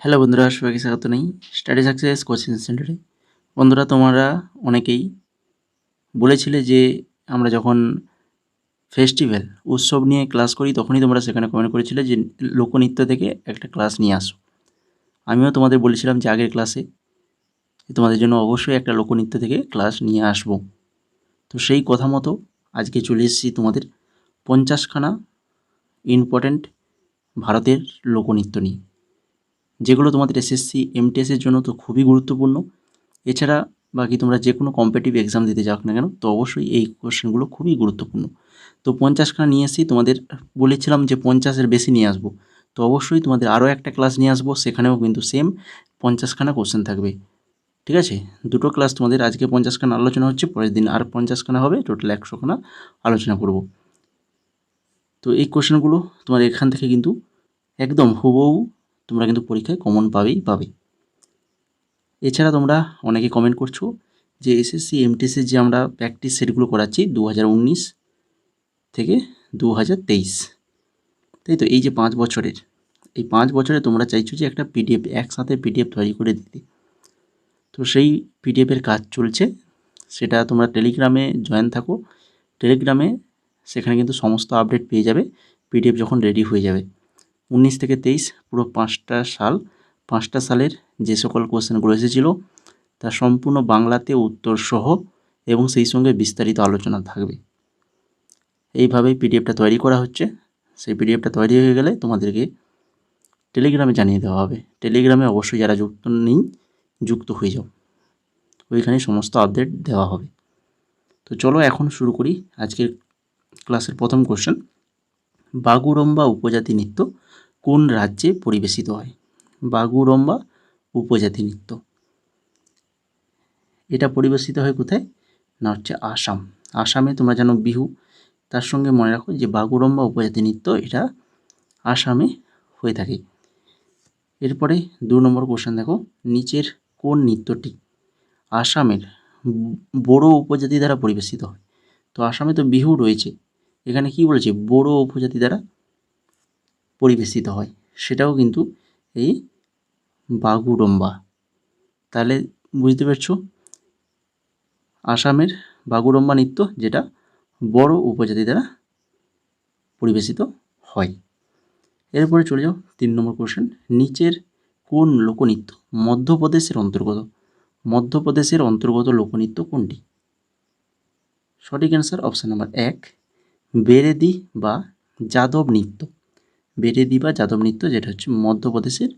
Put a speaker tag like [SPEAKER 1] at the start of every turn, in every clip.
[SPEAKER 1] Hello বন্ধুরা, সবাইকে স্বাগত নেই স্টাডি সাকসেস কোচিং সেন্টারে। বন্ধুরা, তোমরা অনেকেই বলেছিলে যে আমরা যখন ফেস্টিভ্যাল উৎসব নিয়ে ক্লাস করি তখনই তোমরা সেখানে কমেন্ট করেছিলে যে লোকনৃত্য থেকে একটা ক্লাস নিয়ে আসো। আমিও তোমাদের বলেছিলাম যে আগের ক্লাসে তোমাদের জন্য অবশ্যই একটা লোকনৃত্য থেকে ক্লাস নিয়ে আসব। তো সেই কথা মতো আজকে চলে এসেছি তোমাদের 50খানা ইম্পর্ট্যান্ট ভারতের লোকনৃত্য নিয়ে, যেগুলো তোমাদের এসএসসি এমটিএসের জন্য তো খুবই গুরুত্বপূর্ণ। এছাড়া বাকি তোমরা যে কোনো কম্পিটিটিভ এক্সাম দিতে যাও না কেন, তো অবশ্যই এই কোশ্চেনগুলো খুবই গুরুত্বপূর্ণ। তো 50খানা নিয়ে এসেছি, তোমাদের বলেছিলাম যে 50-এর বেশি নিয়ে আসবো, তো অবশ্যই তোমাদের আরও একটা ক্লাস নিয়ে আসবো, সেখানেও কিন্তু সেম 50খানা কোশ্চেন থাকবে। ঠিক আছে, দুটো ক্লাস তোমাদের, আজকে 50খানা আলোচনা হচ্ছে, পরের দিন আর 50খানা হবে, টোটাল 100খানা আলোচনা করব। তো এই কোশ্চেনগুলো তোমার এখান থেকে কিন্তু একদম হুবহু তোমরা কিন্তু পরীক্ষায় কমন পাবে। এছাড়া তোমরা অনেকে কমেন্ট করছো যে এসএসসি এমটিএসের যে আমরা প্র্যাকটিস সেটগুলো করাচ্ছি 2019 থেকে 2023, তাই তো এই যে 5 বছরের, এই 5 বছরে তোমরা চাইছো যে একটা পিডিএফ, একসাথে পিডিএফ তৈরি করে দিতে। তো সেই পিডিএফের কাজ চলছে, সেটা তোমরা টেলিগ্রামে জয়েন থাকো। টেলিগ্রামে সেখানে কিন্তু সমস্ত আপডেট পেয়ে যাবে পিডিএফ যখন রেডি হয়ে যাবে। 19 থেকে 23 পুরো 5টা সালের যে সকল কোশ্চেনগুলো এসেছিলো তা সম্পূর্ণ বাংলাতে উত্তর সহ এবং সেই সঙ্গে বিস্তারিত আলোচনা থাকবে। এইভাবেই পিডিএফটা তৈরি করা হচ্ছে। সেই পিডিএফটা তৈরি হয়ে গেলে তোমাদেরকে টেলিগ্রামে জানিয়ে দেওয়া হবে। টেলিগ্রামে অবশ্যই যারা যুক্ত নেই, যুক্ত হয়ে যাও, ওইখানে সমস্ত আপডেট দেওয়া হবে। তো চলো এখন শুরু করি আজকের ক্লাসের প্রথম কোশ্চেন। বাগুরম্বা উপজাতি নৃত্য কোন রাজ্যে পরিবেশিত হয়? বাগুরম্বা উপজাতি নৃত্য এটা পরিবেশিত হয় কোথায়? না হচ্ছে আসাম। আসামে তোমরা জানো বিহু, তার সঙ্গে মনে রাখো যে বাগুরম্বা উপজাতি নৃত্য এটা আসামে হয়ে থাকে। এরপরে 2 নম্বর কোশ্চেন দেখো, নিচের কোন নৃত্যটি আসামের বড়ো উপজাতি দ্বারা পরিবেশিত হয়? তো আসামে তো বিহু রয়েছে, এখানে কি বলেছে? বড়ো উপজাতি দ্বারা পরিবেশিত হয়, সেটাও কিন্তু এই বাগুরম্বা। তাহলে বুঝতে পারছো, আসামের বাগুরম্বা নৃত্য যেটা বড়ো উপজাতি দ্বারা পরিবেশিত হয়। এরপরে চলে যাও 3 নম্বর কোশ্চেন, নিচের কোন লোকনৃত্য মধ্যপ্রদেশের অন্তর্গত? মধ্যপ্রদেশের অন্তর্গত লোকনৃত্য কোনটি? সঠিক অ্যান্সার অপশান নাম্বার 1, বেরেদি বা যাদব নৃত্য। বেরেদি বা যাদব নৃত্য যেটা হচ্ছে মধ্যপ্রদেশের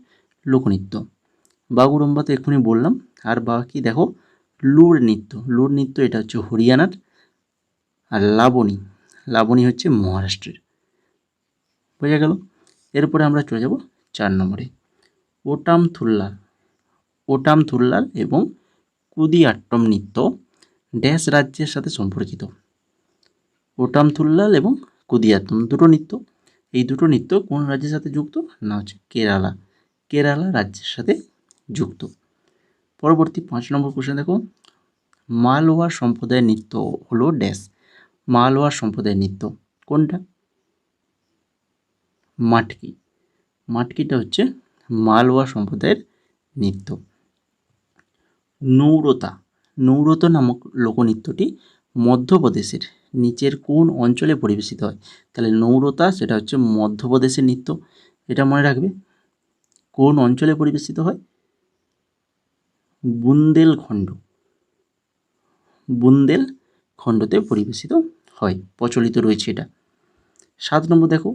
[SPEAKER 1] লোকনৃত্য। বাগুরম্বা তো এক্ষুনি বললাম। আর বাকি দেখো, লুর নৃত্য। লুর নৃত্য এটা হচ্ছে হরিয়ানার, আর লাবণী হচ্ছে মহারাষ্ট্রের। বোঝা গেল। এরপরে আমরা চলে যাব 4 নম্বরে, ওটাম থুল্লাল এবং কুদিয়াট্টম নৃত্য ড্যাশ রাজ্যের সাথে সম্পর্কিত? ওটাম থুল্লাল এবং কুদিয়াট্টম দুটো নৃত্য, এই দুটো নৃত্য কোন রাজ্যের সাথে যুক্ত? না হচ্ছে কেরালা রাজ্যের সাথে যুক্ত। পরবর্তী 5 নম্বর কোশ্চেন দেখো, মালওয়া সম্প্রদায়ের নৃত্য হলো ড্যাশ। মালওয়া সম্প্রদায়ের নৃত্য কোনটা? মাটকিটা হচ্ছে মালওয়া সম্প্রদায়ের নৃত্য। নৌরতা নামক লোকনৃত্যটি মধ্যপ্রদেশের নিচের কোন অঞ্চলে পরিবেশিত হয়? তাহলে নৌরতা সেটা হচ্ছে মধ্যপ্রদেশের নৃত্য, এটা মনে রাখবে। কোন অঞ্চলে পরিবেশিত হয়? বুন্দেলখণ্ডতে পরিবেশিত হয়, প্রচলিত রয়েছে এটা। 7 নম্বর দেখো,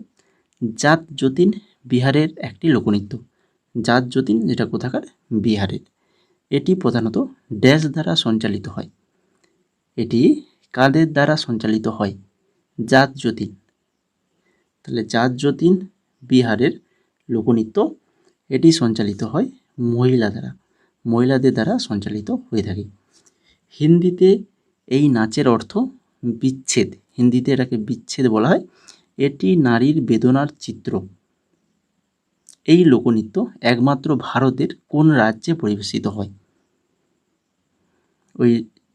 [SPEAKER 1] জাত যতীন বিহারের একটি লোকনৃত্য। জাত যতীন যেটা কোথাকার? বিহারের। এটি প্রধানত ড্যাশ দ্বারা সঞ্চালিত হয়। এটি কাদের দ্বারা সঞ্চালিত হয়? জাত যতীন। তাহলে জাত যতীন বিহারের লোকনৃত্য, এটি সঞ্চালিত হয় মহিলাদের দ্বারা সঞ্চালিত হয়ে থাকে। হিন্দিতে এই নাচের অর্থ বিচ্ছেদ। হিন্দিতে এটাকে বিচ্ছেদ বলা হয়। এটি নারীর বেদনার চিত্র। এই লোকনৃত্য একমাত্র ভারতের কোন রাজ্যে পরিবেশিত হয়? ওই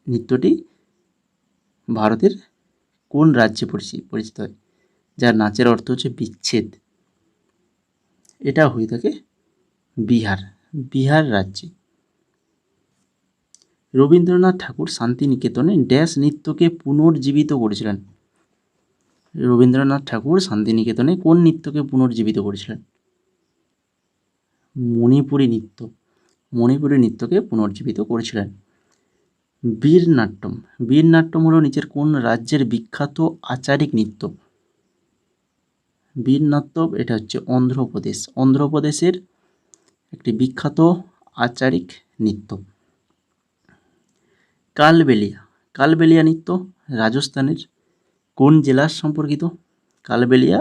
[SPEAKER 1] নৃত্যটি ভারতের কোন রাজ্যে পরিচিত হয়, যার নাচের অর্থ হচ্ছে বিচ্ছেদ? এটা হয়ে থাকে বিহার রাজ্যে। রবীন্দ্রনাথ ঠাকুর শান্তিনিকেতনে ড্যাশ নৃত্যকে পুনর্জীবিত করেছিলেন? রবীন্দ্রনাথ ঠাকুর শান্তিনিকেতনে কোন নৃত্যকে পুনর্জীবিত করেছিলেন? মণিপুরী নৃত্যকে পুনর্জীবিত করেছিলেন। বীরনাট্যম হলো নিচের কোন রাজ্যের বিখ্যাত আচারিক নৃত্য? বীরনাট্যম এটা হচ্ছে অন্ধ্রপ্রদেশের একটি বিখ্যাত আচারিক নৃত্য। কালবেলিয়া নৃত্য রাজস্থানের কোন জেলার সম্পর্কিত? কালবেলিয়া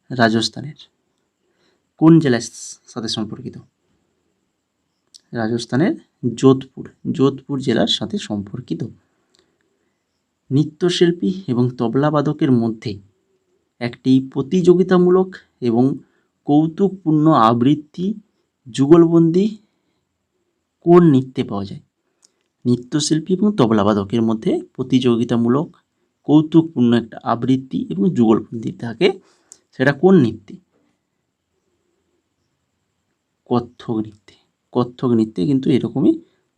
[SPEAKER 1] রাজস্থানের কোন জেলার সাথে সম্পর্কিত? রাজস্থানের যোধপুর জেলার সাথে সম্পর্কিত। নৃত্যশিল্পী এবং তবলাবাদকের মধ্যে একটি প্রতিযোগিতামূলক এবং কৌতুকপূর্ণ আবৃত্তি যুগলবন্দি কোন নৃত্যে পাওয়া যায়? নৃত্যশিল্পী এবং তবলাবাদকের মধ্যে প্রতিযোগিতামূলক কৌতুকপূর্ণ একটা আবৃত্তি এবং যুগলবন্দি থাকে, সেটা কোন নৃত্যে? কত্থক নৃত্যে কিন্তু এরকমই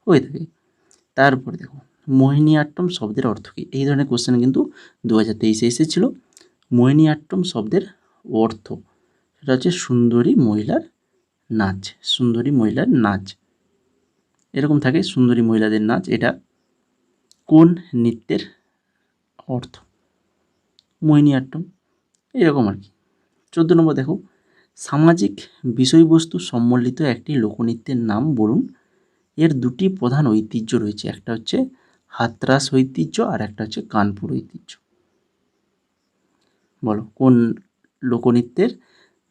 [SPEAKER 1] হয়ে থাকে। তারপরে দেখো মোহিনীআট্টম শব্দের অর্থ কী? এই ধরনের কোশ্চেন কিন্তু 2023 এসেছিল। মোহিনীআট্টম শব্দের অর্থ সেটা হচ্ছে সুন্দরী মহিলার নাচ। এরকম থাকে সুন্দরী মহিলাদের নাচ। এটা কোন নৃত্যের অর্থ? মোহিনীআট্টম। এরকম আর কি। 14 নম্বর দেখো সামাজিক বিষয়বস্তু সম্বলিত একটি লোকনৃত্যের নাম বলুন। এর দুটি প্রধান ঐতিহ্য রয়েছে, একটা হচ্ছে হাতরাস ঐতিহ্য আর একটা হচ্ছে কানপুর ঐতিহ্য। বলো কোন লোকনৃত্যের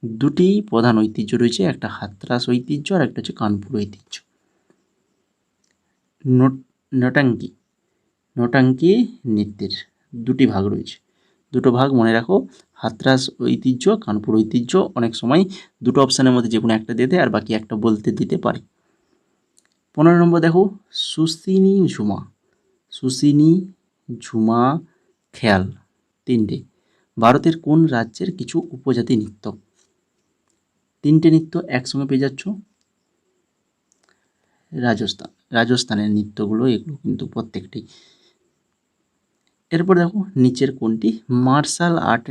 [SPEAKER 1] দুটি প্রধান ঐতিহ্য রয়েছে, একটা হাতরাস ঐতিহ্য আর একটা হচ্ছে কানপুর ঐতিহ্য। নটাঙ্কি নৃত্যের দুটি ভাগ রয়েছে, দুটো ভাগ মনে রাখো, হাতরাস ঐতিহ্য, কানপুর ঐতিহ্য। অনেক সময় দুটো অপশানের মধ্যে যে কোনো একটা দিয়ে দেয় আর বাকি একটা বলতে দিতে পারে। 15 নম্বর দেখো সুসিনি ঝুমা খেয়াল তিনটে ভারতের কোন রাজ্যের কিছু উপজাতি নৃত্য? তিনটে নৃত্য একসঙ্গে পেয়ে যাচ্ছ। রাজস্থানের নৃত্যগুলো এগুলো কিন্তু প্রত্যেকটি। এরপর দেখো নিচের কোনটি মার্শাল আর্ট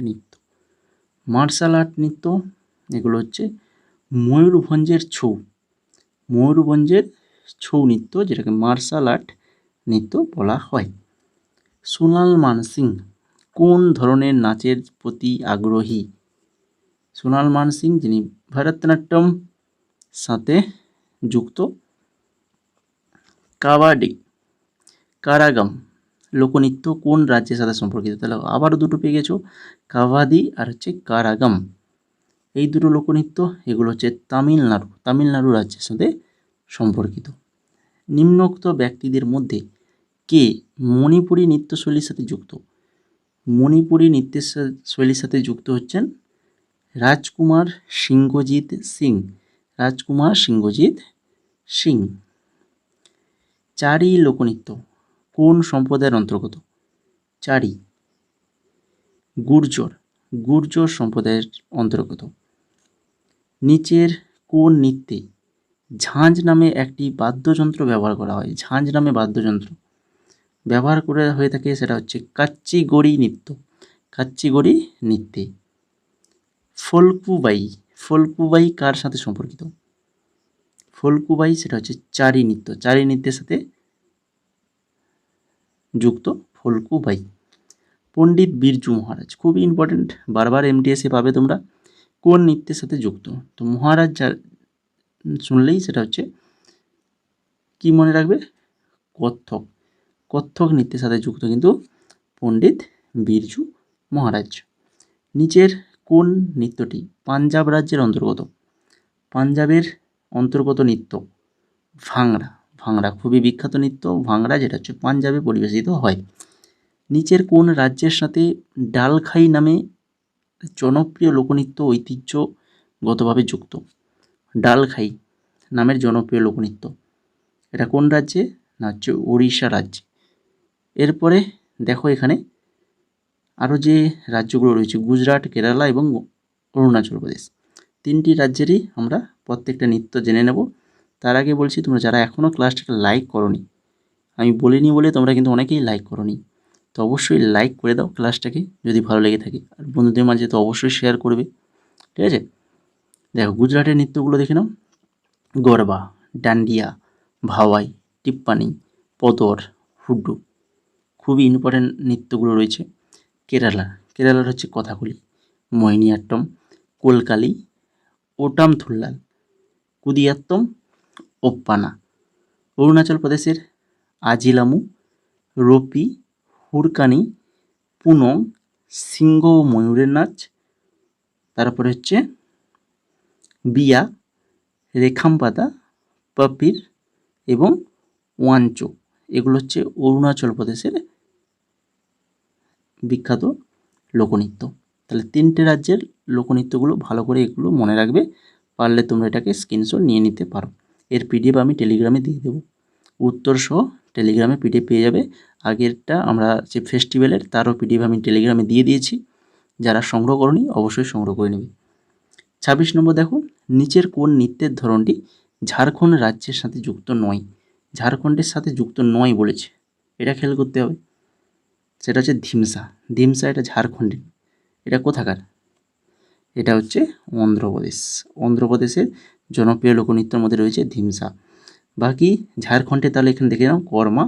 [SPEAKER 1] নৃত্য? এগুলো হচ্ছে ময়ূরভঞ্জের ছৌ নৃত্য, যেটাকে মার্শাল আর্ট নৃত্য বলা হয়। সোনাল মানসিং কোন ধরনের নাচের প্রতি আগ্রহী? সোনাল মানসিং যিনি ভারতনাট্যম সাথে যুক্ত। কারাগাম লোকনৃত্য কোন রাজ্যের সাথে সম্পর্কিত? তাহলে আবারও দুটো পেয়ে গেছো, কাভাদি আর হচ্ছে কারাগাম। এই দুটো লোকনৃত্য এগুলো হচ্ছে তামিলনাড়ু রাজ্যের সাথে সম্পর্কিত। নিম্নোক্ত ব্যক্তিদের মধ্যে কে মণিপুরী নৃত্যশৈলীর সাথে যুক্ত? মণিপুরী নৃত্যের শৈলীর সাথে যুক্ত হচ্ছেন রাজকুমার সিংহজিৎ সিং। চারি লোকনৃত্য কোন সম্প্রদায়ের অন্তর্গত? চারি গুর্জর সম্প্রদায়ের অন্তর্গত। নিচের কোন নৃত্যে ঝাঁঝ নামে একটি বাদ্যযন্ত্র ব্যবহার করা হয়? ঝাঁঝ নামে বাদ্যযন্ত্র ব্যবহার করে হয়ে থাকে, সেটা হচ্ছে কাচ্চিগড়ি নৃত্যে। ফল্কুবাই কার সাথে সম্পর্কিত? ফল্কুবাই সেটা হচ্ছে চারি নৃত্যের সাথে যুক্ত ফল্কুবাই। পণ্ডিত বিরজু মহারাজ খুবই ইম্পর্টেন্ট, বারবার MTSে পাবে তোমরা। কোন নৃত্যের সাথে যুক্ত? তো মহারাজ যা শুনলেই সেটা হচ্ছে কি মনে রাখবে? কত্থক নৃত্যের সাথে যুক্ত কিন্তু পণ্ডিত বিরজু মহারাজ। নিচের কোন নৃত্যটি পাঞ্জাব রাজ্যের অন্তর্গত? পাঞ্জাবের অন্তর্গত নৃত্য ভাংড়া খুবই বিখ্যাত নৃত্য ভাংড়া, যেটা হচ্ছে পাঞ্জাবে পরিবেশিত হয়। নিচের কোন রাজ্যের সাথে ডালখাই নামে জনপ্রিয় লোকনৃত্য ঐতিহ্যগতভাবে যুক্ত? ডালখাই নামের জনপ্রিয় লোকনৃত্য এটা কোন রাজ্যে? না হচ্ছে ওড়িশা রাজ্যে। এরপরে দেখো এখানে আরও যে রাজ্যগুলো রয়েছে গুজরাট, কেরালা এবং অরুণাচল প্রদেশ। তিনটি রাজ্যেরই আমরা প্রত্যেকটা নৃত্য জেনে নেব। তার আগে বলছি, তোমরা যারা এখনও ক্লাসটাকে লাইক করোনি, আমি বলিনি বলে তোমরা কিন্তু অনেকেই লাইক করোনি, তো অবশ্যই লাইক করে দাও ক্লাসটাকে যদি ভালো লেগে থাকে, আর বন্ধুদের মাঝে তো অবশ্যই শেয়ার করবে, ঠিক আছে? দেখো, গুজরাটের নৃত্যগুলো দেখে নাও। গরবা, ডান্ডিয়া, ভাওয়াই, টিপ্পানি, পদর, হুড্ডু, খুবই ইম্পর্ট্যান্ট নৃত্যগুলো রয়েছে। কেরালার হচ্ছে কথাকলি, মোহিনীঅট্টম, কোলকালি, ওটাম থুল্লাল, কুদিয়াত্তম, ওপ্পানা। অরুণাচল প্রদেশের আজিলামু, রোপি, হুরকানি, পুনং, সিংহ ও ময়ূরের নাচ। তারপরে হচ্ছে বিয়া, রেখামপাতা, পাপির এবং ওয়াঞ্চো। এগুলো হচ্ছে অরুণাচল প্রদেশের বিখ্যাত লোকনৃত্য। তাহলে তিনটে রাজ্যের লোকনৃত্যগুলো ভালো করে এগুলো মনে রাখবে, পারলে তোমরা এটাকে স্ক্রিনশট নিয়ে নিতে পারো। এর পিডিএফ আমি টেলিগ্রামে দিয়ে দেবো, উত্তর সহ টেলিগ্রামে পিডিএফ পেয়ে যাবে। আগেরটা আমরা যে ফেস্টিভ্যালের, তারও পিডিএফ আমি টেলিগ্রামে দিয়ে দিয়েছি, যারা সংগ্রহ করনি অবশ্যই সংগ্রহ করে নেবে। 26 নম্বর দেখো, নিচের কোন নৃত্যের ধরনটি ঝাড়খণ্ড রাজ্যের সাথে যুক্ত নয়? ঝাড়খণ্ডের সাথে যুক্ত নয় বলেছে, এটা খেয়াল করতে হবে। সেটা হচ্ছে ধিমসা। ধিমসা এটা ঝাড়খণ্ডে, এটা কোথাকার? এটা হচ্ছে অন্ধ্রপ্রদেশ। অন্ধ্রপ্রদেশের জনপ্রিয় লোকনৃত্যের মধ্যে রয়েছে ধিমসা। বাকি ঝাড়খণ্ডে তাহলে এখানে দেখে নাও, কর্মা,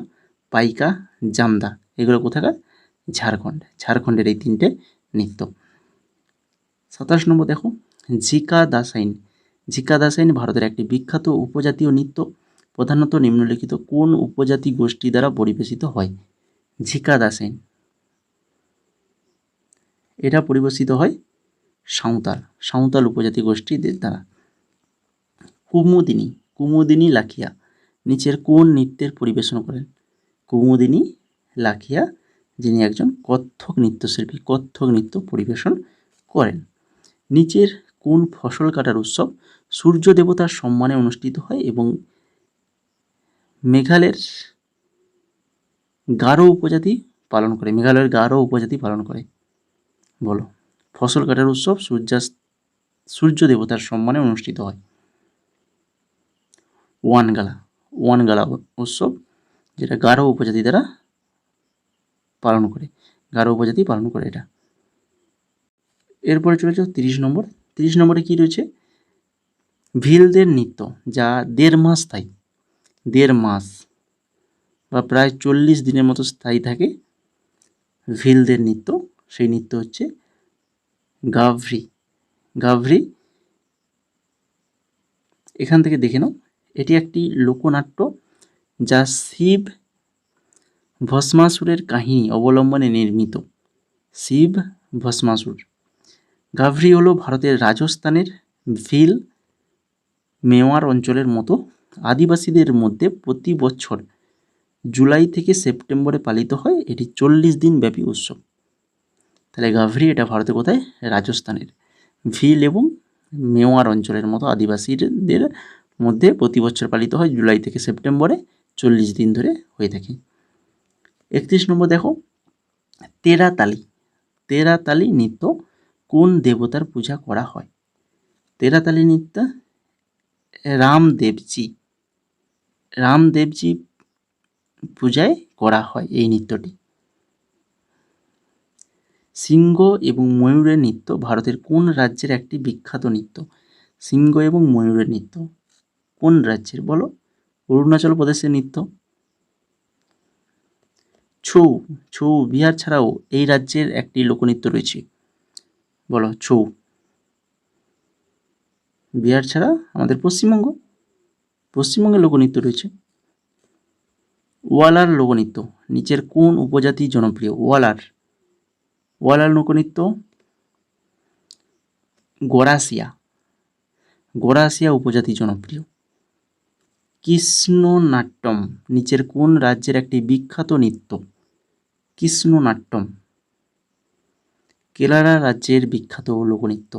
[SPEAKER 1] পাইকা, জামদা, এগুলো কোথাকার? ঝাড়খণ্ডের এই তিনটে নৃত্য। 27 নম্বর দেখো, ঝিকা দাসাইন। ঝিকা দাসাইন ভারতের একটি বিখ্যাত উপজাতীয় নৃত্য, প্রধানত নিম্নলিখিত কোন উপজাতি গোষ্ঠী দ্বারা পরিবেশিত হয়? ঝিকা দাসাইন এটা পরিবেশিত হয় সাঁওতাল উপজাতি গোষ্ঠীদের দ্বারা। কুমুদিনী লাখিয়া নিচের কোন নৃত্যের পরিবেশন করেন? কুমুদিনী লাখিয়া, যিনি একজন কত্থক নৃত্যশিল্পী, কত্থক নৃত্য পরিবেশন করেন। নিচের কোন ফসল কাটার উৎসব সূর্য দেবতার সম্মানে অনুষ্ঠিত হয় এবং মেঘালয়ের গারো উপজাতি পালন করে? বলো, ফসল কাটার উৎসব সূর্য দেবতার সম্মানে অনুষ্ঠিত হয়। ওয়ানগালা উৎসব, যেটা গারো উপজাতি দ্বারা পালন করে, এটা। এরপরে চলেছে 30 নম্বর। 30 নম্বরে কি রয়েছে? ভিলদের নৃত্য, যা 1.5 মাস স্থায়ী, 1.5 মাস বা প্রায় 40 দিনের মতো স্থায়ী থাকে ভিলদের নৃত্য, সেই নৃত্য হচ্ছে গাভরি। এখান থেকে দেখে নাও, এটি একটি লোকনাট্য যা শিব ভস্মাসুরের কাহিনী অবলম্বনে নির্মিত। শিব ভস্মাসুর। গাভরি হলো ভারতের রাজস্থানের ভিল, মেওয়ার অঞ্চলের মতো আদিবাসীদের মধ্যে প্রতি বছর জুলাই থেকে সেপ্টেম্বরে পালিত হয়। এটি 40 দিন ব্যাপী উৎসব। তাহলে গাভরি এটা ভারতে কোথায়? রাজস্থানের ভিল এবং মেওয়ার অঞ্চলের মতো আদিবাসীদের মধ্যে প্রতি বছর পালিত হয়, জুলাই থেকে সেপ্টেম্বরে 40 দিন ধরে হয়ে থাকে। 31 নম্বর দেখো, তেরাতালি নৃত্য কোন দেবতার পূজা করা হয়? তেরাতালি নৃত্য রামদেবজি পূজায় করা হয় এই নৃত্যটি। সিংহ এবং ময়ূরের নৃত্য ভারতের কোন রাজ্যের একটি বিখ্যাত নৃত্য? সিংহ এবং ময়ূরের নৃত্য কোন রাজ্যের বলো? অরুণাচল প্রদেশের নৃত্য। ছৌ বিহার ছাড়াও এই রাজ্যের একটি লোকনৃত্য রয়েছে, বলো ছৌ। বিহার ছাড়া আমাদের পশ্চিমবঙ্গের লোকনৃত্য রয়েছে। ওয়ালার লোকনৃত্য নিচের কোন উপজাতি জনপ্রিয়? ওয়ালার লোকনৃত্য গরাসিয়া উপজাতি জনপ্রিয়। কৃষ্ণনাট্যম নিচের কোন রাজ্যের একটি বিখ্যাত নৃত্য? কৃষ্ণনাট্যম কেরালা রাজ্যের বিখ্যাত লোকনৃত্য।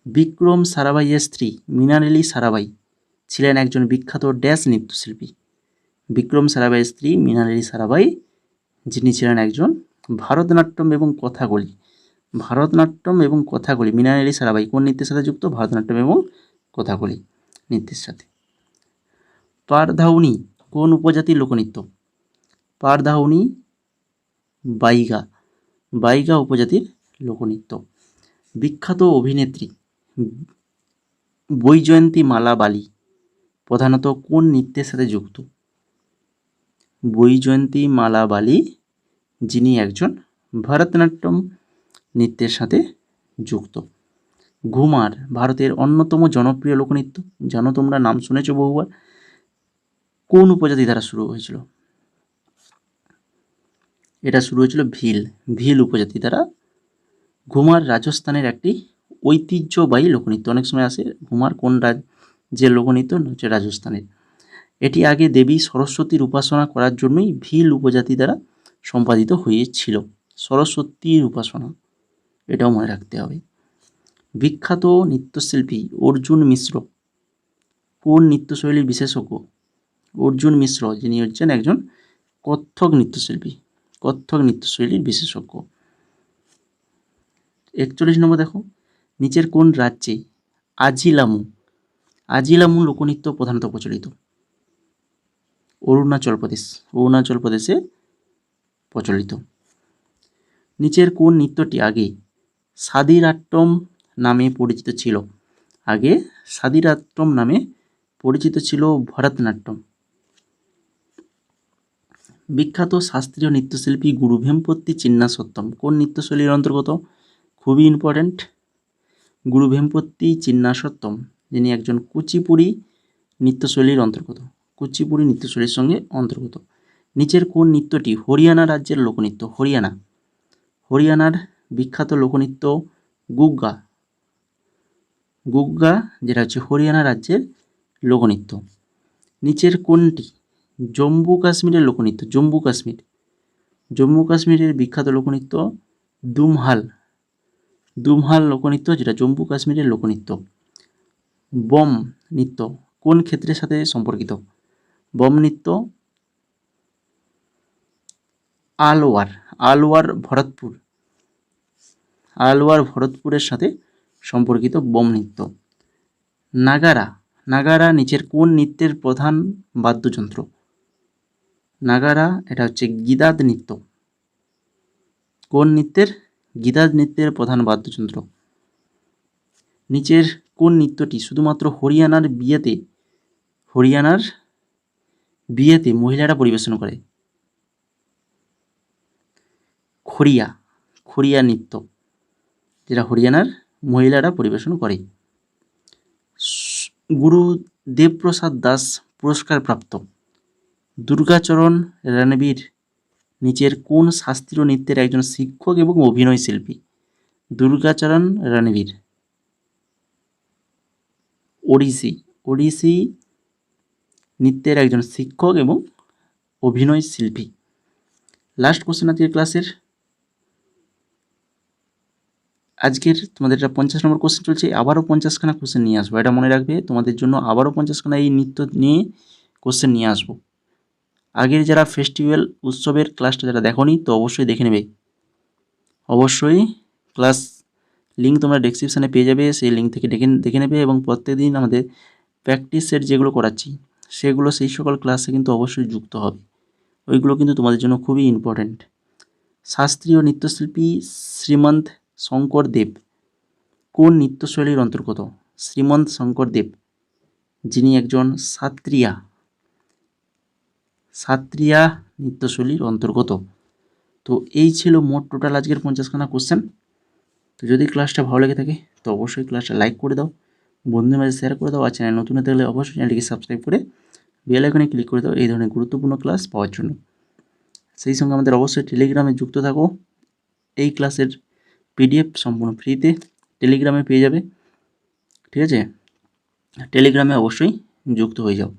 [SPEAKER 1] বিক্রম সারাভাইয়ের স্ত্রী মৃণালিনী সারাভাই ছিলেন একজন বিখ্যাত ড্যাশ নৃত্যশিল্পী। বিক্রম সারাভাইয়ের স্ত্রী মৃণালিনী সারাভাই, যিনি ছিলেন একজন ভারতনাট্যম এবং কথাকলি ভারতনাট্যম এবং কথাকলি, মৃণালিনী সারাভাই কোন নৃত্যের সাথে যুক্ত? ভারতনাট্যম এবং কথাকলি নৃত্যের সাথে। পারধাউনি কোন উপজাতির লোকনৃত্য? পারধাউনি বাইগা, বাইগা উপজাতির লোকনৃত্য। বিখ্যাত অভিনেত্রী বৈজয়ন্তী মালা বালি প্রধানত কোন নৃত্যের সাথে যুক্ত? বৈজয়ন্তী মালা বালি যিনি একজন ভারতনাট্যম নৃত্যের সাথে যুক্ত। ঘুমার ভারতের অন্যতম জনপ্রিয় লোকনৃত্য, জানো তোমরা, নাম শুনেছ বহুবার। কোন উপজাতি দ্বারা শুরু হয়েছিল? এটা শুরু হয়েছিল ভিল উপজাতি দ্বারা। ঘুমার রাজস্থানের একটি ঐতিহ্যবাহী লোকনৃত্য, অনেক সময় আসে ঘুমার কোন রাজ্যের লোকনৃত্য? হচ্ছে রাজস্থানের। এটি আগে দেবী সরস্বতীর উপাসনা করার জন্যই ভিল উপজাতি দ্বারা সম্পাদিত হয়েছিল। সরস্বতীর উপাসনা, এটাও মনে রাখতে হবে। বিখ্যাত নৃত্যশিল্পী অর্জুন মিশ্র কোন নৃত্যশৈলীর বিশেষজ্ঞ? অর্জুন মিশ্র যিনি হচ্ছেন একজন কত্থক নৃত্যশিল্পী, কত্থক নৃত্যশৈলীর বিশেষজ্ঞ। 41 নম্বর দেখো, নিচের কোন রাজ্যে আজিলামু লোকনৃত্য প্রধানত প্রচলিত? অরুণাচল প্রদেশে প্রচলিত। নিচের কোন নৃত্যটি আগে সাদিরাট্টম নামে পরিচিত ছিল? আগে সাদিরাট্টম নামে পরিচিত ছিল ভরতনাট্যম। বিখ্যাত শাস্ত্রীয় নৃত্যশিল্পী গুরু ভেমপত্তি চিন্না সত্যম কোন নৃত্যশৈলীর অন্তর্গত? খুবই ইম্পর্ট্যান্ট, গুরু ভেমপত্তি চিন্না সত্যম যিনি একজন কুচিপুড়ি নৃত্যশৈলীর অন্তর্গত, কুচিপুড়ি নৃত্যশৈলীর সঙ্গে অন্তর্গত। নিচের কোন নৃত্যটি হরিয়ানা রাজ্যের লোকনৃত্য? হরিয়ানার বিখ্যাত লোকনৃত্য গুগ্গা, যেটা হচ্ছে হরিয়ানা রাজ্যের লোকনৃত্য। নিচের কোনটি জম্মু কাশ্মীরের লোকনৃত্য? জম্মু কাশ্মীরের বিখ্যাত লোকনৃত্য দুমহাল লোকনৃত্য, যেটা জম্মু কাশ্মীরের লোকনৃত্য। বম নৃত্য কোন ক্ষেত্রের সাথে সম্পর্কিত? বম নৃত্য আলওয়ার ভরতপুরের সাথে সম্পর্কিত বম নৃত্য। নাগারা নিচের কোন নৃত্যের প্রধান বাদ্যযন্ত্র? নাগারা এটা হচ্ছে গিদাদ নৃত্য। কোন নৃত্যের? গিদাদ নৃত্যের প্রধান বাদ্যযন্ত্র। নিচের কোন নৃত্যটি শুধুমাত্র হরিয়ানার বিয়েতে মহিলারা পরিবেশন করে? খড়িয়া নৃত্য, যেটা হরিয়ানার মহিলারা পরিবেশন করে। গুরু দেবপ্রসাদ দাস পুরস্কার প্রাপ্ত দুর্গাচরণ রণবীর নিচের কোন শাস্ত্রীয় নৃত্যের একজন শিক্ষক এবং অভিনয় শিল্পী? দুর্গাচরণ রণবীর ওড়িশি নৃত্যের একজন শিক্ষক এবং অভিনয় শিল্পী। লাস্ট কোশ্চেন আজকের ক্লাসের, আজকের তোমাদের এটা 50 নম্বর কোশ্চেন চলছে, আবারও 50খানা কোশ্চেন নিয়ে আসবো, এটা মনে রাখবে, তোমাদের জন্য আবারও 50খানা এই নৃত্য নিয়ে কোশ্চেন নিয়ে আসবো। আগের যারা ফেস্টিভ্যাল উৎসবের ক্লাসটা যারা দেখোনি তো অবশ্যই দেখে নেবে, অবশ্যই ক্লাস লিঙ্ক তোমরা ডেসক্রিপশানে পেয়ে যাবে, সেই লিঙ্ক থেকে দেখে নেবে। এবং প্রত্যেকদিন আমাদের প্র্যাকটিস সেট যেগুলো করাচ্ছি সেগুলো সেই সকল ক্লাসে কিন্তু অবশ্যই যুক্ত হবে, ওইগুলো কিন্তু তোমাদের জন্য খুবই ইম্পর্ট্যান্ট। শাস্ত্রীয় নৃত্যশিল্পী শ্রীমন্ত শঙ্কর দেব কোন নৃত্যশৈলীর অন্তর্গত? শ্রীমন্ত শঙ্কর দেব যিনি একজন সাত্রিয়া নৃত্যশৈলীর অন্তর্গত। তো এই ছিল মোট টোটাল আজকের 50খানা কোশ্চেন। তো যদি ক্লাসটা ভালো লেগে থাকে তো অবশ্যই ক্লাসটা লাইক করে দাও, বন্ধুদের মাঝে শেয়ার করে দাও, আর চ্যানেল নতুন হতে হলে অবশ্যই চ্যানেলটিকে সাবস্ক্রাইব করে বেল আইকনে ক্লিক করে দাও এই ধরনের গুরুত্বপূর্ণ ক্লাস পাওয়ার জন্য। সেই সঙ্গে আমাদের অবশ্যই টেলিগ্রামে যুক্ত থাকো, এই ক্লাসের পিডিএফ সম্পূর্ণ ফ্রিতে টেলিগ্রামে পেয়ে যাবে, ঠিক আছে? টেলিগ্রামে অবশ্যই যুক্ত হয়ে যাও।